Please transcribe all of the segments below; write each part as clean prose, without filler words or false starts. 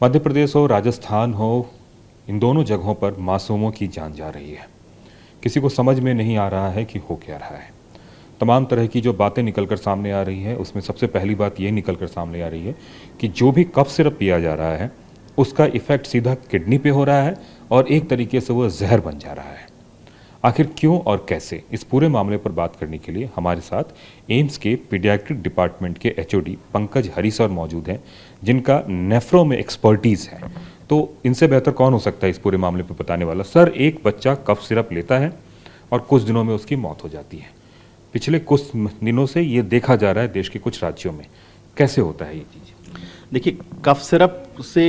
मध्य प्रदेश हो, राजस्थान हो, इन दोनों जगहों पर मासूमों की जान जा रही है। किसी को समझ में नहीं आ रहा है कि हो क्या रहा है। तमाम तरह की जो बातें निकल कर सामने आ रही है, उसमें सबसे पहली बात ये निकल कर सामने आ रही है कि जो भी कफ सिरप पिया जा रहा है उसका इफ़ेक्ट सीधा किडनी पे हो रहा है और एक तरीके से वो जहर बन जा रहा है। आखिर क्यों और कैसे, इस पूरे मामले पर बात करने के लिए हमारे साथ एम्स के पीडियाट्रिक डिपार्टमेंट के एचओडी पंकज हरी सर मौजूद हैं, जिनका नेफ्रो में एक्सपर्टीज़ है। तो इनसे बेहतर कौन हो सकता है इस पूरे मामले पर बताने वाला। सर, एक बच्चा कफ सिरप लेता है और कुछ दिनों में उसकी मौत हो जाती है। पिछले कुछ दिनों से ये देखा जा रहा है देश के कुछ राज्यों में। कैसे होता है ये चीज़? देखिए, कफ सिरप से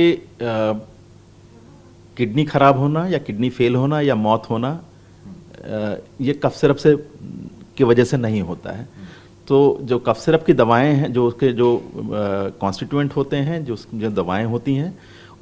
किडनी खराब होना या किडनी फेल होना या मौत होना ये कफ सिरप से की वजह से नहीं होता है। तो जो कफ सिरप की दवाएं हैं, जो उसके जो कॉन्स्टिट्यूएंट होते हैं, जो दवाएं होती हैं,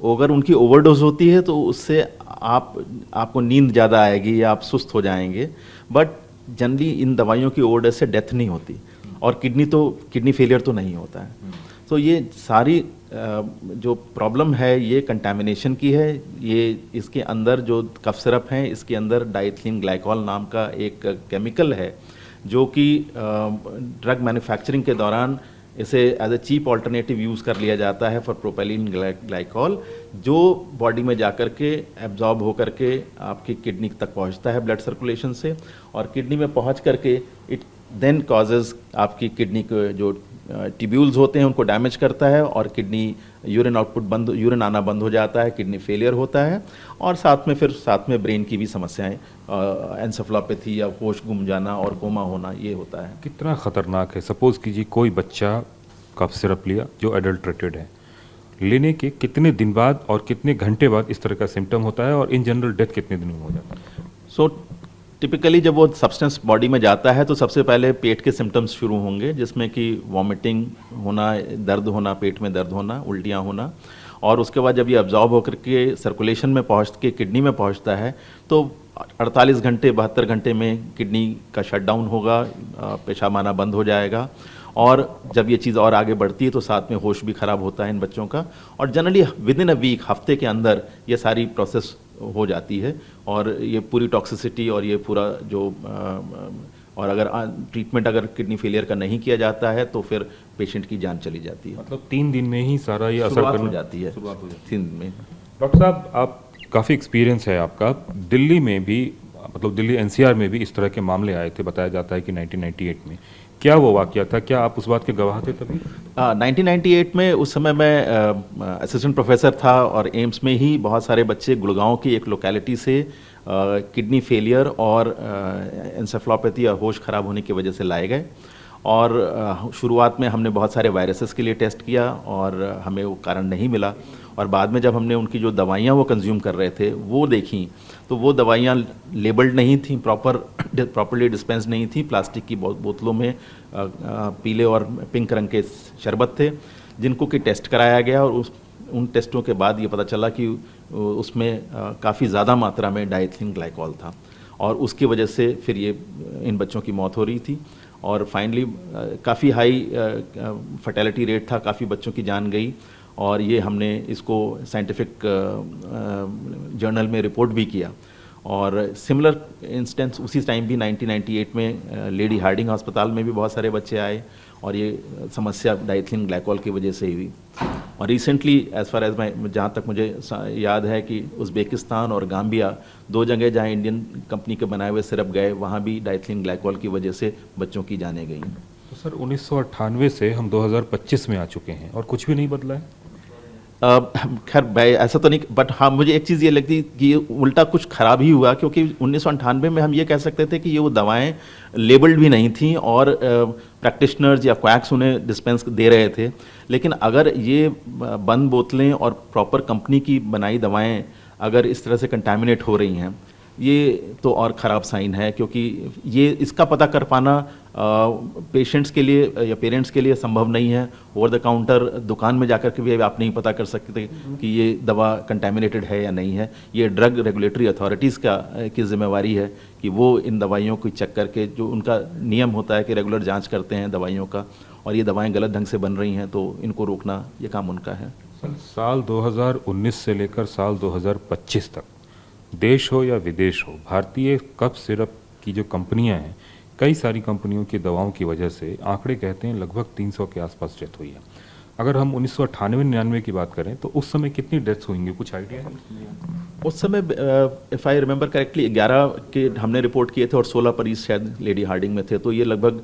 अगर उनकी ओवरडोज होती है तो उससे आपको नींद ज़्यादा आएगी या आप सुस्त हो जाएंगे। बट जनरली इन दवाइयों की ओवरडोज से डेथ नहीं होती और किडनी फेलियर तो नहीं होता है। तो ये सारी जो प्रॉब्लम है ये कंटामिनेशन की है। ये इसके अंदर जो कफ सिरप हैं, इसके अंदर डाइथिलीन ग्लाइकॉल नाम का एक केमिकल है जो कि ड्रग मैन्युफैक्चरिंग के दौरान इसे as a cheap alternative use कर लिया जाता है फॉर प्रोपेलिन ग्लाइकॉल, जो बॉडी में जाकर के एब्जॉर्ब होकर के आपकी किडनी तक पहुंचता है ब्लड सर्कुलेशन से, और किडनी में पहुंच करके इट देन कॉजेज आपकी किडनी के जो ट्यूब्यूल्स होते हैं उनको डैमेज करता है और किडनी यूरिन आना बंद हो जाता है, किडनी फेलियर होता है, और साथ में ब्रेन की भी समस्याएं, एन्सेफेलोपैथी या होश गुम जाना और कोमा होना, ये होता है। कितना खतरनाक है। सपोज कीजिए कोई बच्चा कफ सिरप लिया जो एडल्ट्रेटेड है, लेने के कितने दिन बाद और कितने घंटे बाद इस तरह का सिम्टम होता है और इन जनरल डेथ कितने दिन में हो जाता है? सो टिपिकली जब वो सब्सटेंस बॉडी में जाता है तो सबसे पहले पेट के सिम्टम्स शुरू होंगे, जिसमें कि वॉमिटिंग होना, दर्द होना, पेट में दर्द होना, उल्टियाँ होना, और उसके बाद जब ये अब्जॉर्ब होकर के सर्कुलेशन में पहुँच के किडनी में पहुँचता है तो 48 घंटे 72 घंटे में किडनी का शटडाउन होगा, पेशाब आना बंद हो जाएगा, और जब ये चीज़ और आगे बढ़ती है तो साथ में होश भी ख़राब होता है इन बच्चों का, और generally within a week, हफ्ते के अंदर ये सारी प्रोसेस हो जाती है, और ये पूरी टॉक्सिसिटी और ये पूरा जो और अगर ट्रीटमेंट अगर किडनी फेलियर का नहीं किया जाता है तो फिर पेशेंट की जान चली जाती है। मतलब 3 दिन में ही सारा ये असर शुरुआत हो जाती है। 3 दिन में। डॉक्टर साहब, आप काफ़ी एक्सपीरियंस है आपका। दिल्ली में भी, मतलब दिल्ली एनसीआर में भी इस तरह के मामले आए थे, बताया जाता है कि 1998 में। क्या वो वाकया था? क्या आप उस बात के गवाह थे तभी? 1998 में उस समय मैं असिस्टेंट प्रोफेसर था और एम्स में ही बहुत सारे बच्चे गुड़गांव की एक लोकेलिटी से किडनी फेलियर और एन्सेफेलोपैथी या होश ख़राब होने की वजह से लाए गए, और शुरुआत में हमने बहुत सारे वायरसेस के लिए टेस्ट किया और हमें वो कारण नहीं मिला, और बाद में जब हमने उनकी जो दवाइयाँ वो कंज्यूम कर रहे थे वो देखी तो वो दवाइयाँ लेबल्ड नहीं थी, प्रॉपरली डिस्पेंस नहीं थी, प्लास्टिक की बोतलों में पीले और पिंक रंग के शरबत थे, जिनको कि टेस्ट कराया गया, और उन टेस्टों के बाद ये पता चला कि उसमें काफ़ी ज़्यादा मात्रा में डाइथिलीन ग्लाइकॉल था, और उसकी वजह से फिर ये इन बच्चों की मौत हो रही थी, और फाइनली काफ़ी हाई फर्टेलिटी रेट था, काफ़ी बच्चों की जान गई, और ये हमने इसको साइंटिफिक जर्नल में रिपोर्ट भी किया। और सिमिलर इंस्टेंस उसी टाइम भी 1998 में लेडी हार्डिंग अस्पताल में भी बहुत सारे बच्चे आए, और ये समस्या डाइथिलीन ग्लाइकॉल की वजह से हुई। और रिसेंटली एज़ फार एज मैं, जहाँ तक मुझे याद है कि उज़्बेकिस्तान और गाम्बिया, 2 जगह जहाँ इंडियन कंपनी के बनाए हुए सिरप गए, वहाँ भी डाइथिलीन ग्लाइकॉल की वजह से बच्चों की जानें गई। तो सर, 1998 से हम 2025 में आ चुके हैं और कुछ भी नहीं बदला है? खैर भाई ऐसा तो नहीं, बट हाँ मुझे एक चीज़ ये लगती कि ये उल्टा कुछ ख़राब ही हुआ, क्योंकि 1998 में हम ये कह सकते थे कि ये वो दवाएं लेबल्ड भी नहीं थी और प्रैक्टिशनर्स या क्वैक्स उन्हें डिस्पेंस दे रहे थे। लेकिन अगर ये बंद बोतलें और प्रॉपर कंपनी की बनाई दवाएं अगर इस तरह से कंटामिनेट हो रही हैं, ये तो और ख़राब साइन है, क्योंकि ये इसका पता कर पाना पेशेंट्स के लिए या पेरेंट्स के लिए संभव नहीं है। ओवर द काउंटर दुकान में जाकर के भी आप नहीं पता कर सकते कि ये दवा कंटामिनेटेड है या नहीं है। ये ड्रग रेगुलेटरी अथॉरिटीज़ की जिम्मेवारी है कि वो इन दवाइयों को चेक करके, जो उनका नियम होता है कि रेगुलर जांच करते हैं दवाइयों का, और ये दवाएं गलत ढंग से बन रही हैं तो इनको रोकना ये काम उनका है। साल 2019 से लेकर साल 2025 तक देश हो या विदेश हो, भारतीय कफ सिरप की जो कंपनियां हैं, कई सारी कंपनियों की दवाओं की वजह से आंकड़े कहते हैं लगभग 300 के आसपास डेथ हुई है। अगर हम 1998-99 की बात करें तो उस समय कितनी डेथ्स हुई, कुछ आइडिया है? उस समय इफ़ आई रिमेंबर करेक्टली 11 के हमने रिपोर्ट किए थे और 16 मरीज शायद लेडी हार्डिंग में थे, तो ये लगभग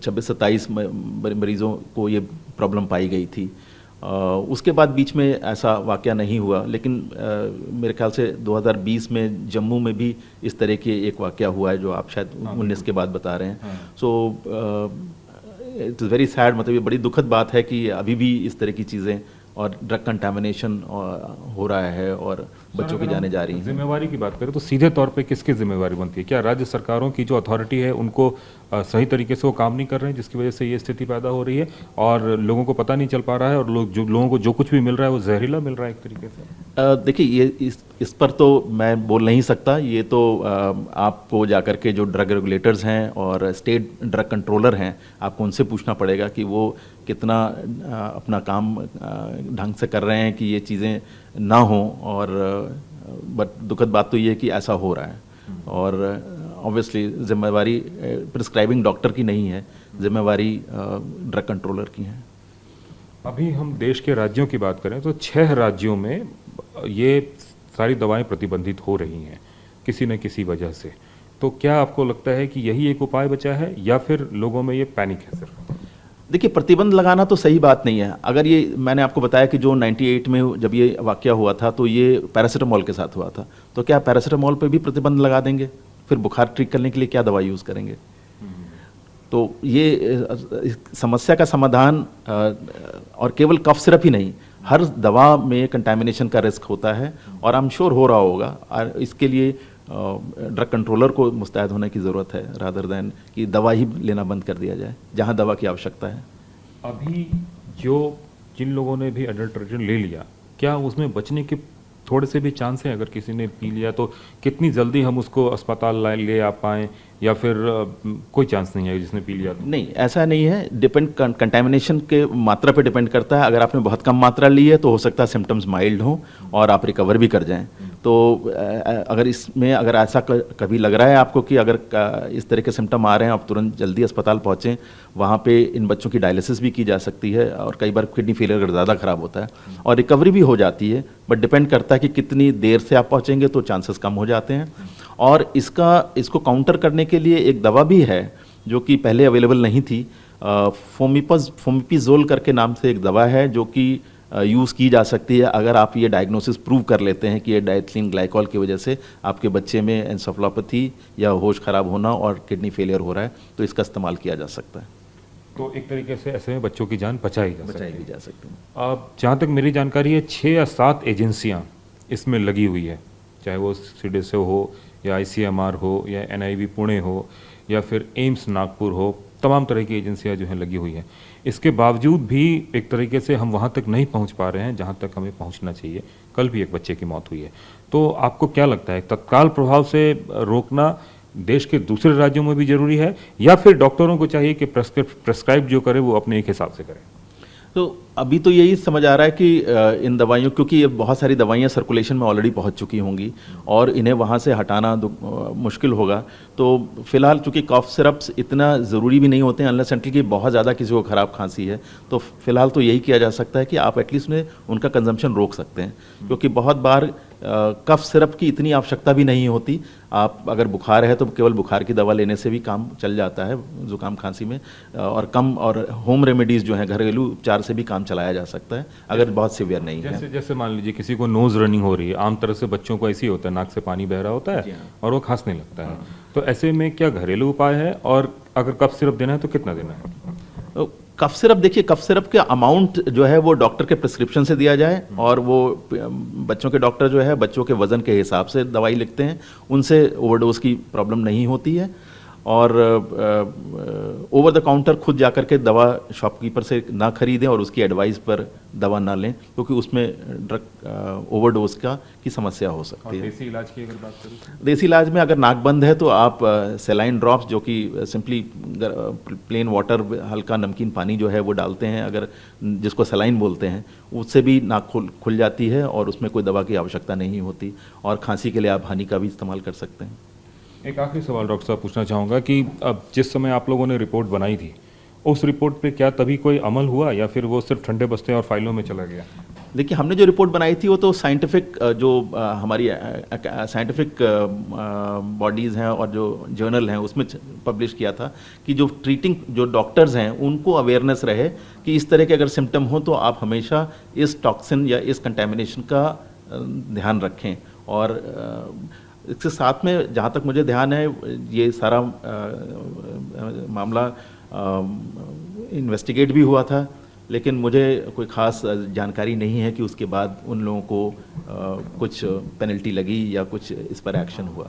26-27 मरीजों को ये प्रॉब्लम पाई गई थी। उसके बाद बीच में ऐसा वाक़या नहीं हुआ, लेकिन मेरे ख्याल से 2020 में जम्मू में भी इस तरह के एक वाक़या हुआ है जो आप शायद 19 के बाद बता रहे हैं। So it is very sad, मतलब ये बड़ी दुखद बात है कि अभी भी इस तरह की चीज़ें और ड्रग कंटामिनेशन हो रहा है और बच्चों की जाने जा रही हैं। जिम्मेवारी की बात करें तो सीधे तौर पे किसकी जिम्मेवारी बनती है? क्या राज्य सरकारों की जो अथॉरिटी है उनको सही तरीके से वो काम नहीं कर रहे हैं जिसकी वजह से ये स्थिति पैदा हो रही है और लोगों को पता नहीं चल पा रहा है और लोगों को जो कुछ भी मिल रहा है वो जहरीला मिल रहा है एक तरीके से? देखिए, ये इस पर तो मैं बोल नहीं सकता। ये तो आपको जाकर के जो ड्रग रेगुलेटर्स हैं और स्टेट ड्रग कंट्रोलर हैं, आपको उनसे पूछना पड़ेगा कि वो कितना अपना काम ढंग से कर रहे हैं कि ये चीज़ें ना हों। और बट दुखद बात तो ये है कि ऐसा हो रहा है और ऑब्वियसली जिम्मेवारी प्रिस्क्राइबिंग डॉक्टर की नहीं है, जिम्मेवारी ड्रग कंट्रोलर की है। अभी हम देश के राज्यों की बात करें तो 6 राज्यों में ये सारी दवाएं प्रतिबंधित हो रही हैं किसी न किसी वजह से। तो क्या आपको लगता है कि यही एक उपाय बचा है या फिर लोगों में ये पैनिक है सिर्फ? देखिए, प्रतिबंध लगाना तो सही बात नहीं है। अगर ये मैंने आपको बताया कि जो 98 में जब ये वाक़या हुआ था तो ये पैरासीटामोल के साथ हुआ था, तो क्या पैरासीटामोल पे भी प्रतिबंध लगा देंगे? फिर बुखार ठीक करने के लिए क्या दवा यूज़ करेंगे? तो ये समस्या का समाधान और केवल कफ सिरप ही नहीं, हर दवा में कंटामिनेशन का रिस्क होता है और आई एम श्योर हो रहा होगा। और इसके लिए ड्रग कंट्रोलर को मुस्तैद होने की ज़रूरत है रादर दैन कि दवा ही लेना बंद कर दिया जाए जहां दवा की आवश्यकता है। अभी जिन लोगों ने भी अडल्ट्रेशन ले लिया, क्या उसमें बचने के थोड़े से भी चांस है? अगर किसी ने पी लिया तो कितनी जल्दी हम उसको अस्पताल ले आ पाएँ या फिर कोई चांस नहीं है जिसने पी लिया तो? नहीं, ऐसा नहीं है। डिपेंड कंटामिनेशन के मात्रा पे डिपेंड करता है। अगर आपने बहुत कम मात्रा ली है तो हो सकता है सिम्टम्स माइल्ड हों और आप रिकवर भी कर जाएं। तो अगर इसमें अगर ऐसा कभी लग रहा है आपको कि अगर इस तरह के सिम्टम आ रहे हैं, आप तुरंत जल्दी अस्पताल पहुँचें। वहाँ पे इन बच्चों की डायलिसिस भी की जा सकती है और कई बार किडनी फेलियर अगर ज़्यादा ख़राब होता है और रिकवरी भी हो जाती है, बट डिपेंड करता है कि कितनी देर से आप पहुँचेंगे, तो चांसेस कम हो जाते हैं। और इसको काउंटर करने के लिए एक दवा भी है जो कि पहले अवेलेबल नहीं थी। फोमिपिजोल करके नाम से एक दवा है जो कि यूज़ की जा सकती है अगर आप ये डायग्नोसिस प्रूव कर लेते हैं कि ये डायथिलीन ग्लाइकॉल की वजह से आपके बच्चे में एन्सेफेलोपैथी या होश खराब होना और किडनी फेलियर हो रहा है, तो इसका इस्तेमाल किया जा सकता है। तो एक तरीके से ऐसे में बच्चों की जान बचाई भी जा सकती है। अब जहाँ तक मेरी जानकारी है 6 या 7 एजेंसियाँ इसमें लगी हुई है, चाहे वो सीडीएसओ हो या ICMR हो या NIV पुणे हो या फिर एम्स नागपुर हो, तमाम तरह की एजेंसियां जो हैं लगी हुई हैं। इसके बावजूद भी एक तरीके से हम वहाँ तक नहीं पहुँच पा रहे हैं जहाँ तक हमें पहुँचना चाहिए। कल भी एक बच्चे की मौत हुई है। तो आपको क्या लगता है, तत्काल प्रभाव से रोकना देश के दूसरे राज्यों में भी जरूरी है या फिर डॉक्टरों को चाहिए कि प्रेस्क्राइब जो करे वो अपने एक हिसाब से करें? तो अभी तो यही समझ आ रहा है कि इन दवाइयों, क्योंकि ये बहुत सारी दवाइयाँ सर्कुलेशन में ऑलरेडी पहुँच चुकी होंगी और इन्हें वहाँ से हटाना मुश्किल होगा। तो फिलहाल चूँकि कफ सिरप्स इतना ज़रूरी भी नहीं होते हैं अनलेस अनटिल कि बहुत ज़्यादा किसी को ख़राब खांसी है, तो फिलहाल तो यही किया जा सकता है कि आप एटलीस्ट उन्हें उनका कंजम्पशन रोक सकते हैं। क्योंकि बहुत बार कफ सिरप की इतनी आवश्यकता भी नहीं होती। आप अगर बुखार है तो केवल बुखार की दवा लेने से भी काम चल जाता है ज़ुकाम खांसी में, और होम रेमेडीज़ जो हैं, घरेलू उपचार से भी काम चलाया जा सकता है अगर बहुत सीवियर नहीं है। जैसे मान लीजिए किसी को नोज रनिंग हो रही है, आम तरह से बच्चों को ऐसे ही होता है, नाक से पानी बह रहा होता है और वो खांसने लगता है, तो ऐसे में क्या घरेलू उपाय है और अगर कफ सिरप देना है तो कितना देना है? कफ सिरप, देखिए कफ सिरप के अमाउंट जो है वो डॉक्टर के प्रिस्क्रिप्शन से दिया जाए और वो बच्चों के डॉक्टर जो है बच्चों के वजन के हिसाब से दवाई लिखते हैं, उनसे ओवरडोज की प्रॉब्लम नहीं होती है। और ओवर द काउंटर खुद जाकर के दवा शॉपकीपर से ना खरीदें और उसकी एडवाइस पर दवा ना लें, क्योंकि उसमें ड्रग ओवरडोज की समस्या हो और सकती है। देसी इलाज की अगर बात करें, देसी इलाज में अगर नाक बंद है तो आप सेलाइन ड्रॉप्स, जो कि सिंपली प्लेन वाटर, हल्का नमकीन पानी जो है वो डालते हैं, अगर जिसको सेलाइन बोलते हैं, उससे भी नाक खुल जाती है और उसमें कोई दवा की आवश्यकता नहीं होती। और खांसी के लिए आप हनी का भी इस्तेमाल कर सकते हैं। एक आखिरी सवाल डॉक्टर साहब पूछना चाहूँगा कि अब जिस समय आप लोगों ने रिपोर्ट बनाई थी, उस रिपोर्ट पे क्या तभी कोई अमल हुआ या फिर वो सिर्फ ठंडे बस्ते और फाइलों में चला गया? देखिए, हमने जो रिपोर्ट बनाई थी वो तो साइंटिफिक, जो हमारी साइंटिफिक बॉडीज़ हैं और जो जर्नल हैं उसमें पब्लिश किया था कि जो ट्रीटिंग जो डॉक्टर्स हैं उनको अवेयरनेस रहे कि इस तरह के अगर सिम्टम हो तो आप हमेशा इस टॉक्सिन या इस कंटेमिनेशन का ध्यान रखें। और इसके साथ में जहाँ तक मुझे ध्यान है, ये सारा मामला इन्वेस्टिगेट भी हुआ था, लेकिन मुझे कोई ख़ास जानकारी नहीं है कि उसके बाद उन लोगों को कुछ पेनल्टी लगी या कुछ इस पर एक्शन हुआ।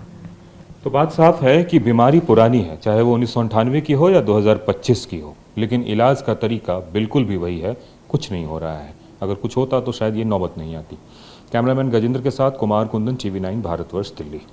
तो बात साफ है कि बीमारी पुरानी है, चाहे वो 1998 की हो या 2025 की हो, लेकिन इलाज का तरीका बिल्कुल भी वही है, कुछ नहीं हो रहा है। अगर कुछ होता तो शायद ये नौबत नहीं आती। कैमरामैन गजेंद्र के साथ कुमार कुंदन, TV9 भारतवर्ष, दिल्ली।